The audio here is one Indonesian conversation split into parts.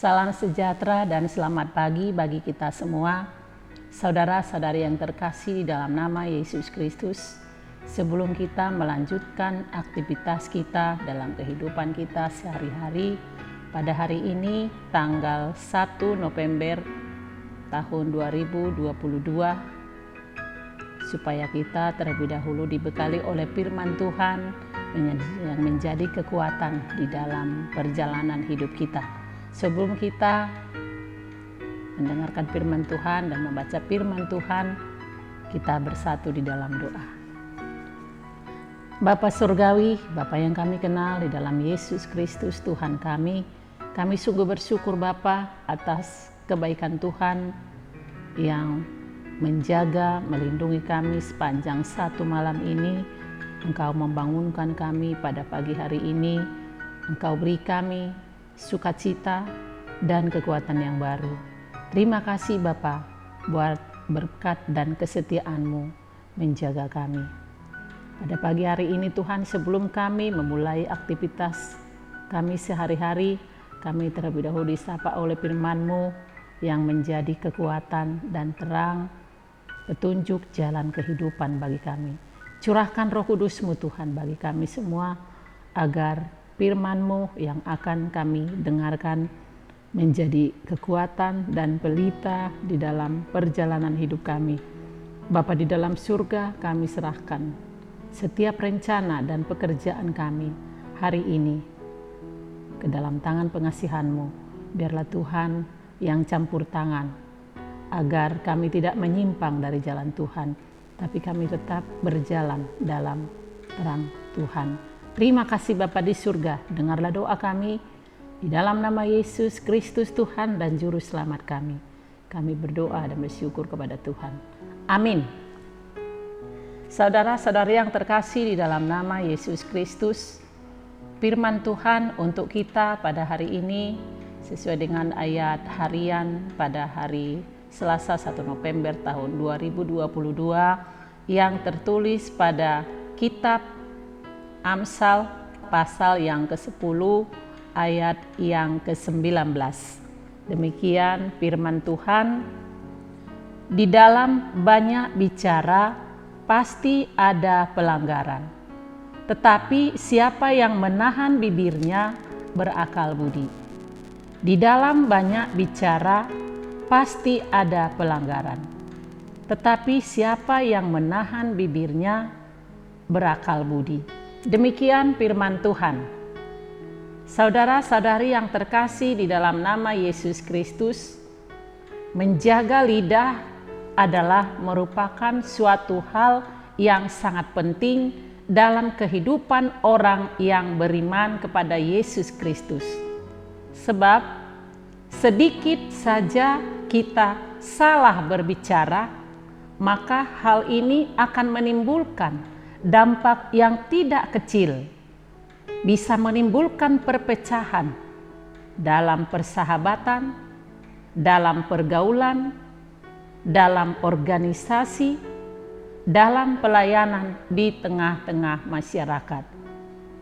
Salam sejahtera dan selamat pagi bagi kita semua, saudara-saudari yang terkasih di dalam nama Yesus Kristus. Sebelum kita melanjutkan aktivitas kita dalam kehidupan kita sehari-hari, pada hari ini tanggal 1 November tahun 2022, supaya kita terlebih dahulu dibekali oleh firman Tuhan yang menjadi kekuatan di dalam perjalanan hidup kita. Sebelum kita mendengarkan firman Tuhan dan membaca firman Tuhan, kita bersatu di dalam doa. Bapa Surgawi, Bapa yang kami kenal di dalam Yesus Kristus Tuhan kami sungguh bersyukur Bapa atas kebaikan Tuhan yang menjaga, melindungi kami sepanjang satu malam ini. Engkau membangunkan kami pada pagi hari ini, Engkau beri kami sukacita dan kekuatan yang baru. Terima kasih Bapa buat berkat dan kesetiaan-Mu menjaga kami. Pada pagi hari ini Tuhan, sebelum kami memulai aktivitas kami sehari-hari, kami terlebih dahulu disapa oleh firman-Mu yang menjadi kekuatan dan terang, petunjuk jalan kehidupan bagi kami. Curahkan Roh Kudus-Mu Tuhan bagi kami semua, agar firman-Mu yang akan kami dengarkan menjadi kekuatan dan pelita di dalam perjalanan hidup kami. Bapa di dalam surga, kami serahkan setiap rencana dan pekerjaan kami hari ini ke dalam tangan pengasihan-Mu. Biarlah Tuhan yang campur tangan, agar kami tidak menyimpang dari jalan Tuhan, tapi kami tetap berjalan dalam terang Tuhan. Terima kasih Bapa di surga, dengarlah doa kami di dalam nama Yesus Kristus Tuhan dan Juru Selamat kami. Kami berdoa dan bersyukur kepada Tuhan. Amin. Saudara-saudari yang terkasih di dalam nama Yesus Kristus, firman Tuhan untuk kita pada hari ini sesuai dengan ayat harian pada hari Selasa 1 November tahun 2022 yang tertulis pada kitab Amsal pasal yang ke-10 ayat yang ke-19. Demikian firman Tuhan, di dalam banyak bicara pasti ada pelanggaran, tetapi siapa yang menahan bibirnya berakal budi. Di dalam banyak bicara pasti ada pelanggaran, tetapi siapa yang menahan bibirnya berakal budi. Demikian firman Tuhan. Saudara-saudari yang terkasih di dalam nama Yesus Kristus, menjaga lidah adalah merupakan suatu hal yang sangat penting dalam kehidupan orang yang beriman kepada Yesus Kristus. Sebab sedikit saja kita salah berbicara, maka hal ini akan menimbulkan dampak yang tidak kecil, bisa menimbulkan perpecahan dalam persahabatan, dalam pergaulan, dalam organisasi, dalam pelayanan di tengah-tengah masyarakat,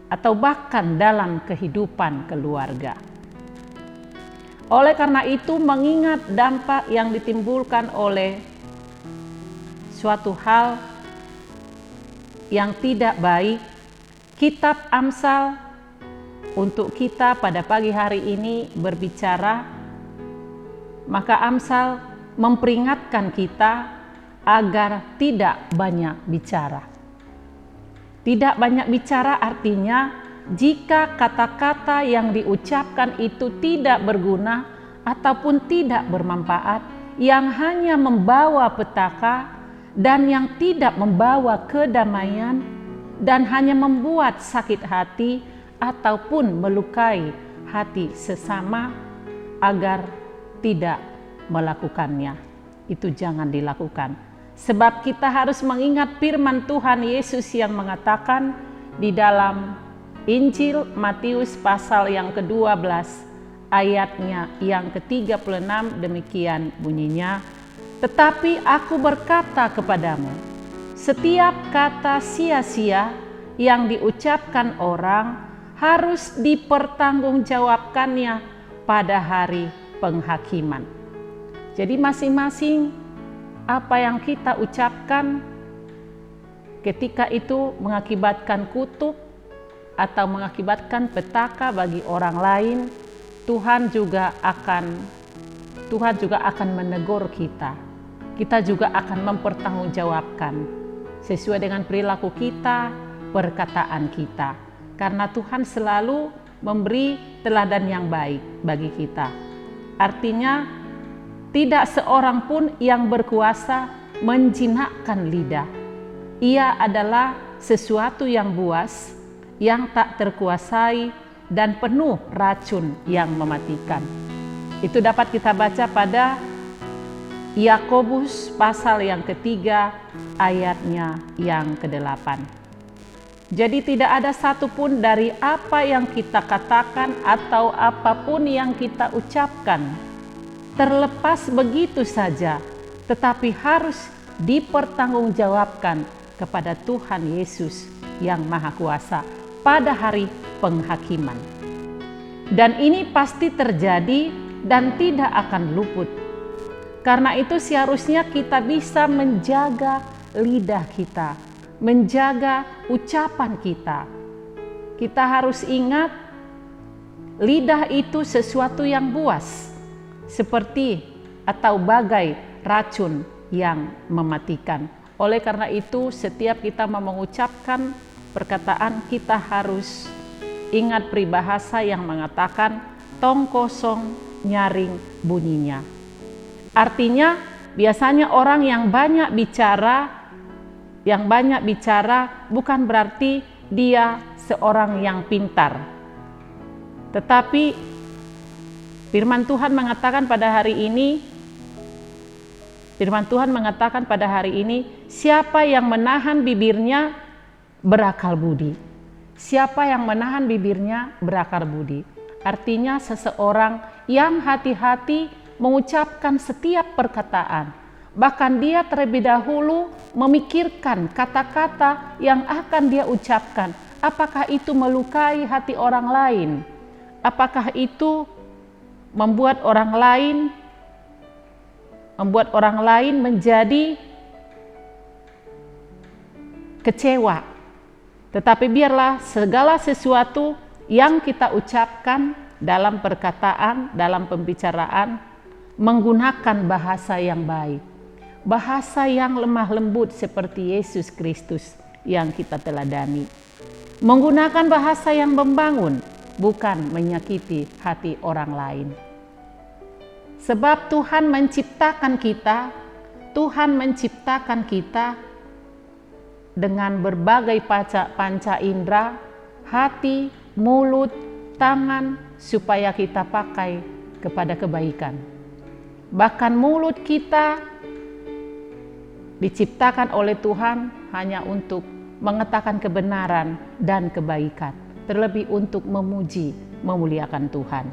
atau bahkan dalam kehidupan keluarga. Oleh karena itu, mengingat dampak yang ditimbulkan oleh suatu hal yang tidak baik, kitab Amsal untuk kita pada pagi hari ini berbicara, maka Amsal memperingatkan kita agar tidak banyak bicara. Tidak banyak bicara artinya jika kata-kata yang diucapkan itu tidak berguna ataupun tidak bermanfaat, yang hanya membawa petaka dan yang tidak membawa kedamaian dan hanya membuat sakit hati ataupun melukai hati sesama, agar tidak melakukannya. Itu jangan dilakukan. Sebab kita harus mengingat firman Tuhan Yesus yang mengatakan di dalam Injil Matius pasal yang ke-12 ayatnya yang ke-36, demikian bunyinya, tetapi aku berkata kepadamu, setiap kata sia-sia yang diucapkan orang harus dipertanggungjawabkannya pada hari penghakiman. Jadi masing-masing apa yang kita ucapkan ketika itu mengakibatkan kutuk atau mengakibatkan petaka bagi orang lain, Tuhan juga akan menegur kita. Kita juga akan mempertanggungjawabkan sesuai dengan perilaku kita, perkataan kita. Karena Tuhan selalu memberi teladan yang baik bagi kita. Artinya, tidak seorang pun yang berkuasa menjinakkan lidah. Ia adalah sesuatu yang buas, yang tak terkuasai, dan penuh racun yang mematikan. Itu dapat kita baca pada Yakobus pasal yang ketiga, ayatnya yang ke-8. Jadi tidak ada satupun dari apa yang kita katakan atau apapun yang kita ucapkan terlepas begitu saja, tetapi harus dipertanggungjawabkan kepada Tuhan Yesus yang Maha Kuasa pada hari penghakiman. Dan ini pasti terjadi dan tidak akan luput. Karena itu seharusnya kita bisa menjaga lidah kita, menjaga ucapan kita. Kita harus ingat, lidah itu sesuatu yang buas, seperti atau bagai racun yang mematikan. Oleh karena itu, setiap kita mau mengucapkan perkataan, kita harus ingat peribahasa yang mengatakan tong kosong nyaring bunyinya. Artinya, biasanya orang yang banyak bicara bukan berarti dia seorang yang pintar. Tetapi firman Tuhan mengatakan pada hari ini, siapa yang menahan bibirnya berakal budi. Siapa yang menahan bibirnya berakal budi. Artinya seseorang yang hati-hati mengucapkan setiap perkataan. Bahkan dia terlebih dahulu memikirkan kata-kata yang akan dia ucapkan. Apakah itu melukai hati orang lain? Apakah itu membuat orang lain menjadi kecewa? Tetapi biarlah segala sesuatu yang kita ucapkan dalam perkataan, dalam pembicaraan, menggunakan bahasa yang baik, bahasa yang lemah lembut seperti Yesus Kristus yang kita teladani. Menggunakan bahasa yang membangun, bukan menyakiti hati orang lain. Sebab Tuhan menciptakan kita dengan berbagai panca indera, hati, mulut, tangan, supaya kita pakai kepada kebaikan. Bahkan mulut kita diciptakan oleh Tuhan hanya untuk mengatakan kebenaran dan kebaikan, terlebih untuk memuji, memuliakan Tuhan.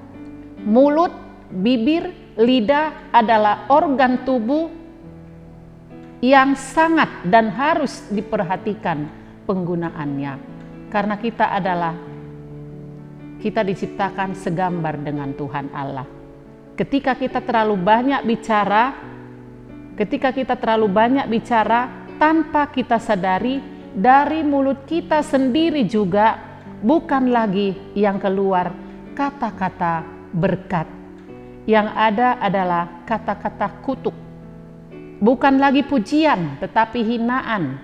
Mulut, bibir, lidah adalah organ tubuh yang sangat dan harus diperhatikan penggunaannya. Karena kita diciptakan segambar dengan Tuhan Allah. Ketika kita terlalu banyak bicara tanpa kita sadari, dari mulut kita sendiri juga bukan lagi yang keluar kata-kata berkat. Yang ada adalah kata-kata kutuk. Bukan lagi pujian, tetapi hinaan.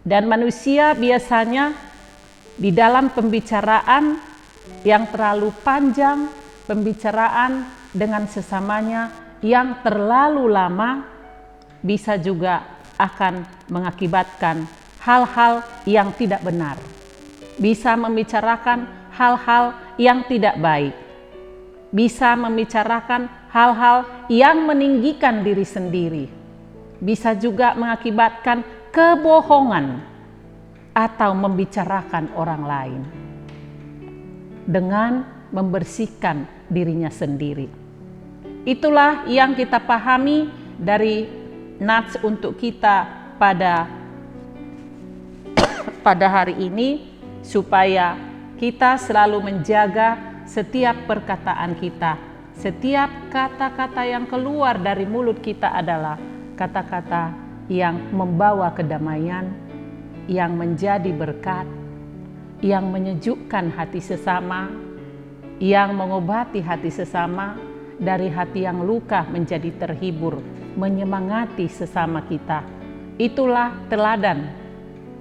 Dan manusia biasanya di dalam pembicaraan yang terlalu panjang, pembicaraan dengan sesamanya yang terlalu lama, bisa juga akan mengakibatkan hal-hal yang tidak benar. Bisa membicarakan hal-hal yang tidak baik. Bisa membicarakan hal-hal yang meninggikan diri sendiri. Bisa juga mengakibatkan kebohongan atau membicarakan orang lain dengan membersihkan dirinya sendiri. Itulah yang kita pahami dari nats untuk kita pada hari ini, supaya kita selalu menjaga setiap perkataan kita, setiap kata-kata yang keluar dari mulut kita adalah kata-kata yang membawa kedamaian, yang menjadi berkat, yang menyejukkan hati sesama, yang mengobati hati sesama, dari hati yang luka menjadi terhibur, menyemangati sesama kita. Itulah teladan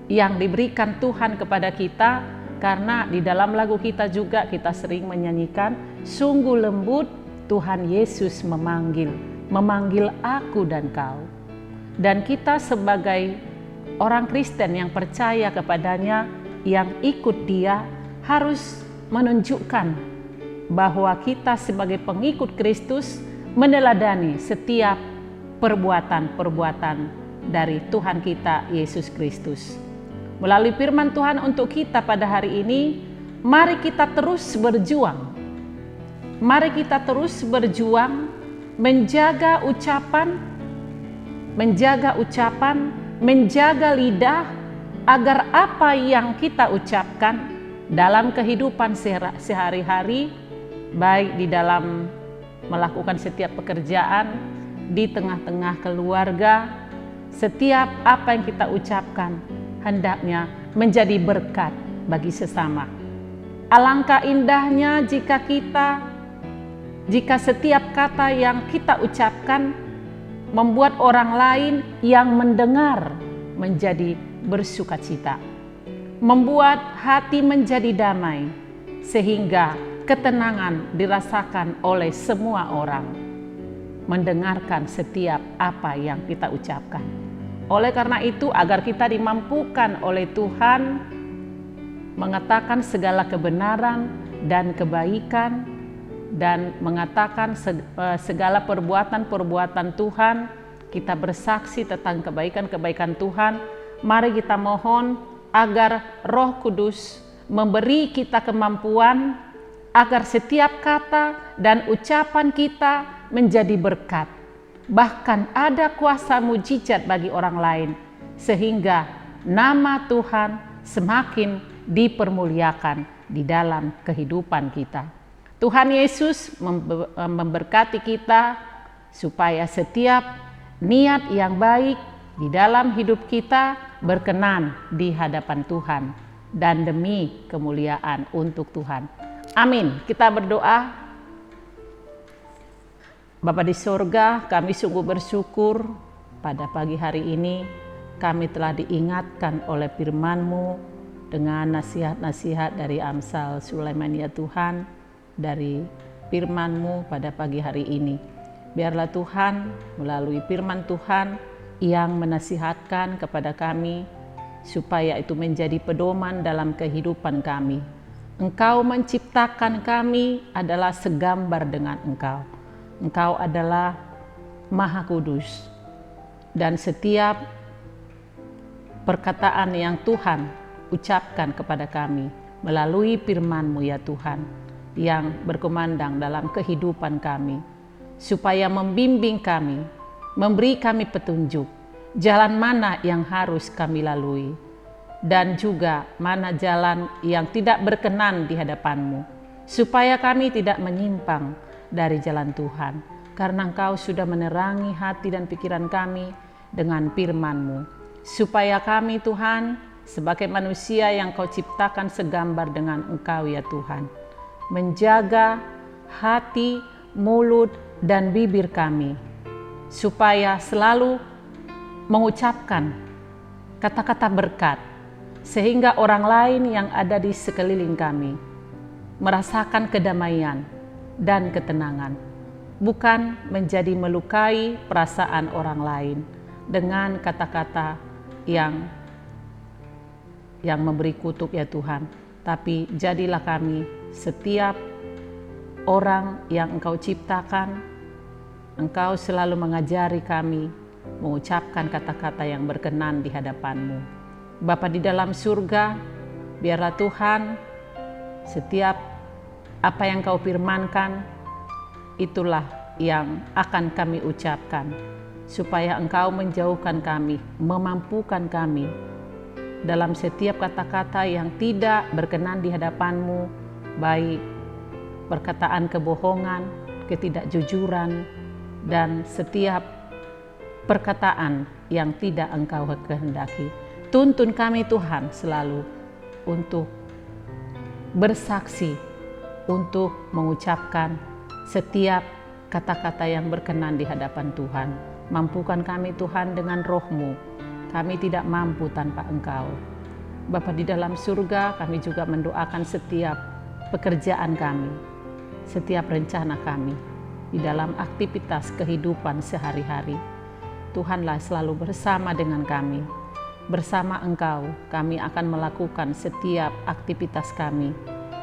yang diberikan Tuhan kepada kita, karena di dalam lagu kita juga kita sering menyanyikan, sungguh lembut Tuhan Yesus memanggil aku dan kau. Dan kita sebagai orang Kristen yang percaya kepadanya, yang ikut Dia, harus menunjukkan bahwa kita sebagai pengikut Kristus meneladani setiap perbuatan-perbuatan dari Tuhan kita Yesus Kristus. Melalui firman Tuhan untuk kita pada hari ini, mari kita terus berjuang. Mari kita terus berjuang menjaga ucapan, menjaga lidah, agar apa yang kita ucapkan dalam kehidupan sehari-hari, baik di dalam melakukan setiap pekerjaan, di tengah-tengah keluarga, setiap apa yang kita ucapkan hendaknya menjadi berkat bagi sesama. Alangkah indahnya jika setiap kata yang kita ucapkan membuat orang lain yang mendengar menjadi bersukacita, membuat hati menjadi damai, sehingga ketenangan dirasakan oleh semua orang mendengarkan setiap apa yang kita ucapkan. Oleh karena itu, agar kita dimampukan oleh Tuhan mengatakan segala kebenaran dan kebaikan, dan mengatakan segala perbuatan-perbuatan Tuhan, kita bersaksi tentang kebaikan-kebaikan Tuhan. Mari kita mohon agar Roh Kudus memberi kita kemampuan agar setiap kata dan ucapan kita menjadi berkat. Bahkan ada kuasa mujizat bagi orang lain, sehingga nama Tuhan semakin dipermuliakan di dalam kehidupan kita. Tuhan Yesus memberkati kita supaya setiap niat yang baik di dalam hidup kita berkenan di hadapan Tuhan dan demi kemuliaan untuk Tuhan. Amin. Kita berdoa. Bapa di sorga, kami sungguh bersyukur pada pagi hari ini kami telah diingatkan oleh firman-Mu dengan nasihat-nasihat dari Amsal Sulaiman ya Tuhan, dari firman-Mu pada pagi hari ini. Biarlah Tuhan melalui firman Tuhan yang menasihatkan kepada kami supaya itu menjadi pedoman dalam kehidupan kami. Engkau menciptakan kami adalah segambar dengan Engkau. Engkau adalah Maha Kudus, dan setiap perkataan yang Tuhan ucapkan kepada kami melalui firman-Mu ya Tuhan, yang berkumandang dalam kehidupan kami, supaya membimbing kami, memberi kami petunjuk jalan mana yang harus kami lalui, dan juga mana jalan yang tidak berkenan di hadapan-Mu, supaya kami tidak menyimpang dari jalan Tuhan, karena Engkau sudah menerangi hati dan pikiran kami dengan firman-Mu, supaya kami Tuhan sebagai manusia yang Kau ciptakan segambar dengan Engkau ya Tuhan, menjaga hati, mulut, dan bibir kami, supaya selalu mengucapkan kata-kata berkat, sehingga orang lain yang ada di sekeliling kami merasakan kedamaian dan ketenangan, bukan menjadi melukai perasaan orang lain dengan kata-kata yang memberi kutuk ya Tuhan. Tapi jadilah kami setiap orang yang Engkau ciptakan, Engkau selalu mengajari kami mengucapkan kata-kata yang berkenan di hadapan-Mu. Bapa di dalam surga, biarlah Tuhan setiap apa yang Kau firmankan, itulah yang akan kami ucapkan, supaya Engkau menjauhkan kami, memampukan kami dalam setiap kata-kata yang tidak berkenan di hadapan-Mu, baik perkataan kebohongan, ketidakjujuran, dan setiap perkataan yang tidak Engkau kehendaki. Tuntun kami Tuhan selalu untuk bersaksi, untuk mengucapkan setiap kata-kata yang berkenan di hadapan Tuhan. Mampukan kami Tuhan dengan roh-Mu. Kami tidak mampu tanpa Engkau. Bapa di dalam surga, kami juga mendoakan setiap pekerjaan kami, setiap rencana kami di dalam aktivitas kehidupan sehari-hari. Tuhanlah selalu bersama dengan kami. Bersama Engkau, kami akan melakukan setiap aktivitas kami,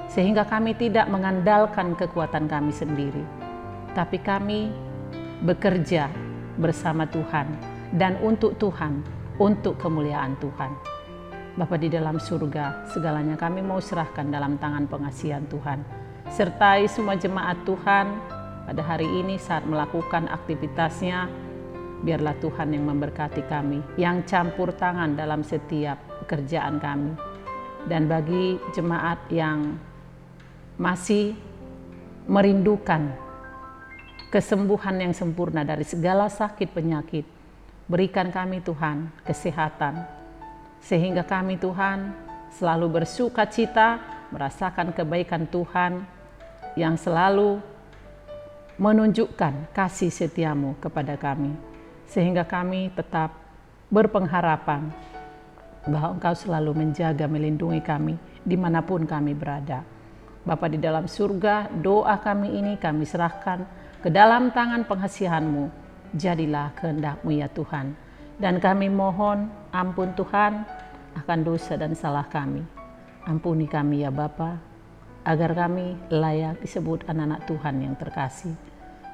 sehingga kami tidak mengandalkan kekuatan kami sendiri, tapi kami bekerja bersama Tuhan dan untuk Tuhan, untuk kemuliaan Tuhan. Bapa di dalam surga, segalanya kami mau serahkan dalam tangan pengasihan Tuhan. Sertai semua jemaat Tuhan pada hari ini saat melakukan aktivitasnya. Biarlah Tuhan yang memberkati kami, yang campur tangan dalam setiap pekerjaan kami. Dan bagi jemaat yang masih merindukan kesembuhan yang sempurna dari segala sakit penyakit, berikan kami Tuhan kesehatan, sehingga kami Tuhan selalu bersuka cita merasakan kebaikan Tuhan yang selalu menunjukkan kasih setia-Mu kepada kami, sehingga kami tetap berpengharapan bahwa Engkau selalu menjaga, melindungi kami dimanapun kami berada. Bapa di dalam surga, doa kami ini kami serahkan ke dalam tangan pengasihan-Mu. Jadilah kehendak-Mu ya Tuhan. Dan kami mohon ampun Tuhan akan dosa dan salah kami. Ampuni kami ya Bapa, agar kami layak disebut anak-anak Tuhan yang terkasih.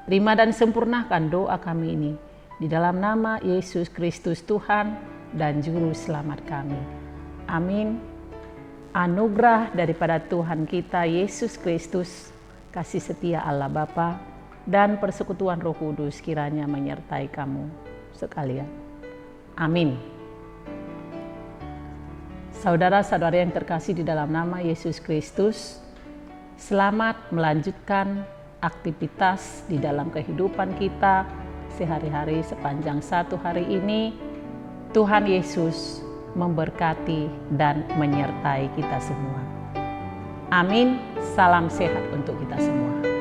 Terima dan sempurnakan doa kami ini di dalam nama Yesus Kristus Tuhan dan Juru Selamat kami. Amin. Anugerah daripada Tuhan kita Yesus Kristus, kasih setia Allah Bapa, dan persekutuan Roh Kudus kiranya menyertai kamu sekalian. Amin. Saudara-saudara yang terkasih di dalam nama Yesus Kristus, selamat melanjutkan aktivitas di dalam kehidupan kita sehari-hari sepanjang satu hari ini. Tuhan Yesus memberkati dan menyertai kita semua. Amin. Salam sehat untuk kita semua.